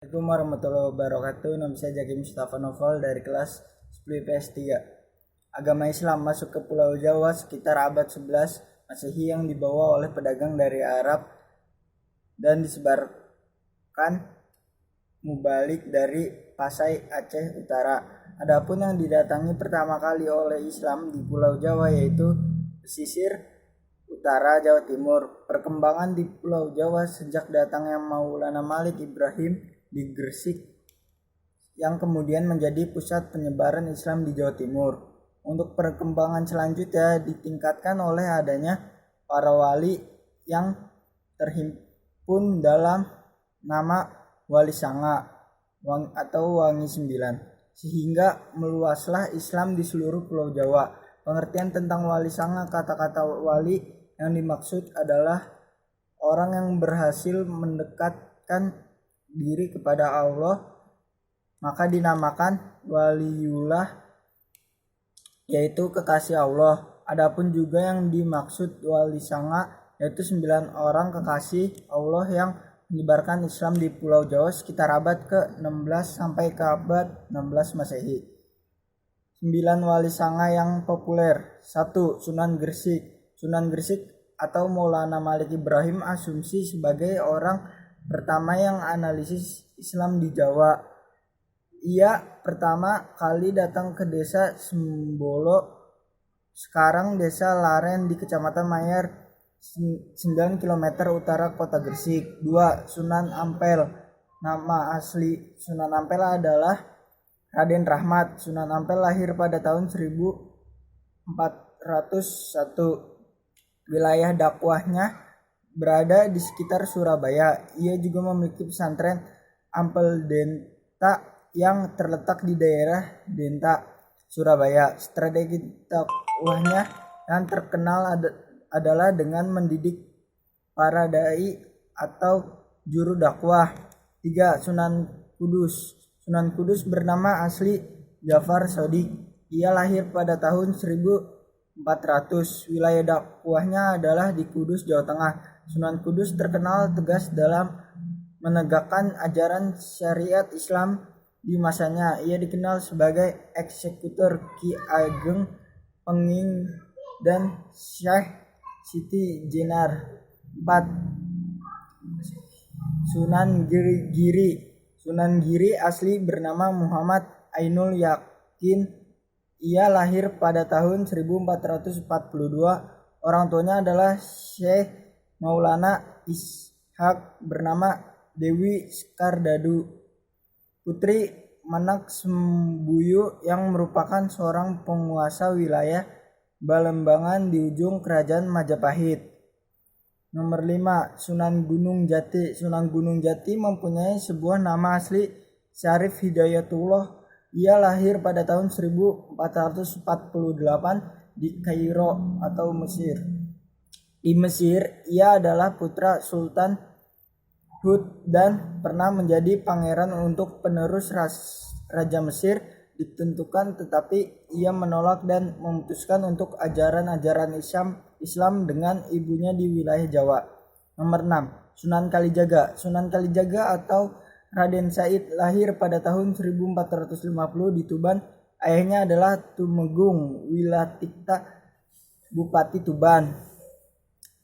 Assalamualaikum warahmatullahi wabarakatuh. Nama saya Zaki Mustafa Novel dari kelas 10 IPS 3. Agama Islam masuk ke Pulau Jawa sekitar abad 11 Masehi yang dibawa oleh pedagang dari Arab dan disebarkan mubalik dari Pasai, Aceh Utara. Adapun yang didatangi pertama kali oleh Islam di Pulau Jawa yaitu pesisir utara Jawa Timur. Perkembangan di Pulau Jawa sejak datangnya Maulana Malik Ibrahim di Gresik yang kemudian menjadi pusat penyebaran Islam di Jawa Timur. Untuk perkembangan selanjutnya ditingkatkan oleh adanya para wali yang terhimpun dalam nama Wali Sanga atau Wangi Sembilan, sehingga meluaslah Islam di seluruh Pulau Jawa. Pengertian tentang Wali Sanga: kata-kata wali yang dimaksud adalah orang yang berhasil mendekatkan diri kepada Allah, maka dinamakan waliullah, yaitu kekasih Allah. Adapun juga yang dimaksud wali sanga yaitu 9 orang kekasih Allah yang menyebarkan Islam di Pulau Jawa sekitar abad ke-16 sampai ke abad 16 Masehi. 9 wali sanga yang populer. 1. Sunan Gresik. Sunan Gresik atau Maulana Malik Ibrahim asumsi sebagai orang pertama yang analisis Islam di Jawa. Ia pertama kali datang ke desa Sembolo, sekarang desa Laren di Kecamatan Mayar, 9 km utara kota Gresik. 2. Sunan Ampel. Nama asli Sunan Ampel adalah Raden Rahmat. Sunan Ampel lahir pada tahun 1401. Wilayah dakwahnya berada di sekitar Surabaya. Ia juga memiliki pesantren Ampel Denta yang terletak di daerah Denta, Surabaya. Strategi dakwahnya yang terkenal adalah dengan mendidik para dai atau juru dakwah. 3. Sunan Kudus. Sunan Kudus bernama asli Jafar Sodik. Ia lahir pada tahun 1400. Wilayah dakwahnya adalah di Kudus, Jawa Tengah. Sunan Kudus terkenal tegas dalam menegakkan ajaran syariat Islam di masanya. Ia dikenal sebagai eksekutor Ki Ageng Penging dan Syekh Siti Jenar. 4. Sunan Giri. Sunan Giri asli bernama Muhammad Ainul Yakin. Ia lahir pada tahun 1442. Orang tuanya adalah Syekh Maulana Ishak bernama Dewi Skardadu, putri Manak Sembuyu yang merupakan seorang penguasa wilayah Balembangan di ujung kerajaan Majapahit. Nomor 5. Sunan Gunung Jati. Sunan Gunung Jati mempunyai sebuah nama asli Syarif Hidayatullah. Ia lahir pada tahun 1448 di Kairo atau Mesir. Di Mesir, ia adalah putra Sultan Hud dan pernah menjadi pangeran. Untuk penerus Raja Mesir ditentukan, tetapi ia menolak dan memutuskan untuk ajaran-ajaran Islam dengan ibunya di wilayah Jawa. Nomor 6. Sunan Kalijaga. Sunan Kalijaga atau Raden Said lahir pada tahun 1450 di Tuban. Ayahnya adalah Tumenggung Wilatikta, Bupati Tuban.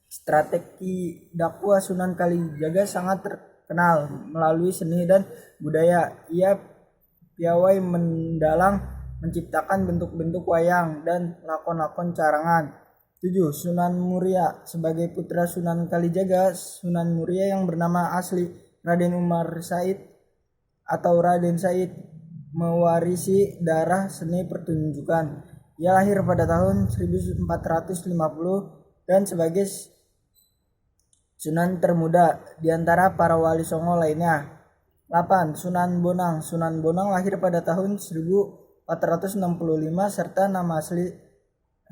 Strategi dakwah Sunan Kalijaga sangat terkenal melalui seni dan budaya. Ia piawai mendalang menciptakan bentuk-bentuk wayang dan lakon-lakon carangan. 7. Sunan Muria. Sebagai putra Sunan Kalijaga, Sunan Muria yang bernama asli Raden Umar Said atau Raden Said mewarisi darah seni pertunjukan. Ia lahir pada tahun 1450 dan sebagai Sunan termuda di antara para wali songo lainnya. 8. Sunan Bonang. Sunan Bonang lahir pada tahun 1465 serta nama asli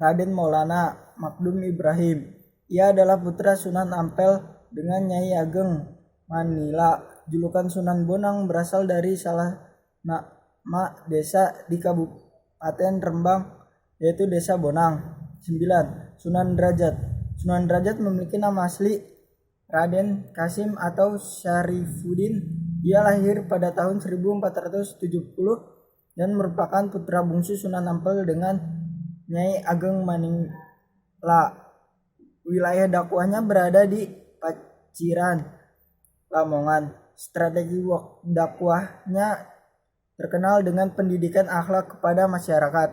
Raden Maulana Makdum Ibrahim. Ia adalah putra Sunan Ampel dengan Nyai Ageng Manila. Julukan Sunan Bonang berasal dari salah nama desa di Kabupaten Rembang, yaitu Desa Bonang. 9. Sunan Derajat. Sunan Derajat memiliki nama asli Raden Kasim atau Syarifuddin Ia lahir pada tahun 1470 dan merupakan putra bungsu Sunan Ampel dengan Nyai Ageng Maningla. Wilayah dakwahnya berada di Paciran, Lamongan. Strategi dakwahnya terkenal dengan pendidikan akhlak kepada masyarakat.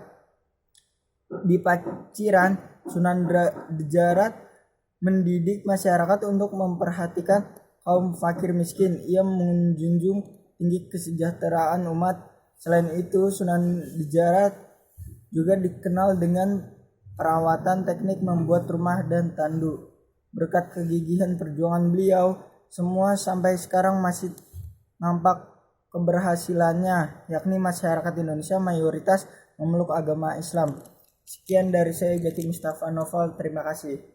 Di Paciran, Sunan Derajat mendidik masyarakat untuk memperhatikan kaum fakir miskin. Ia menjunjung tinggi kesejahteraan umat. Selain itu, Sunan Derajat juga dikenal dengan perawatan teknik membuat rumah dan tandu. Berkat kegigihan perjuangan beliau, semua sampai sekarang masih nampak keberhasilannya, yakni masyarakat Indonesia mayoritas memeluk agama Islam. Sekian dari saya, Zaki Mustafa Novel. Terima kasih.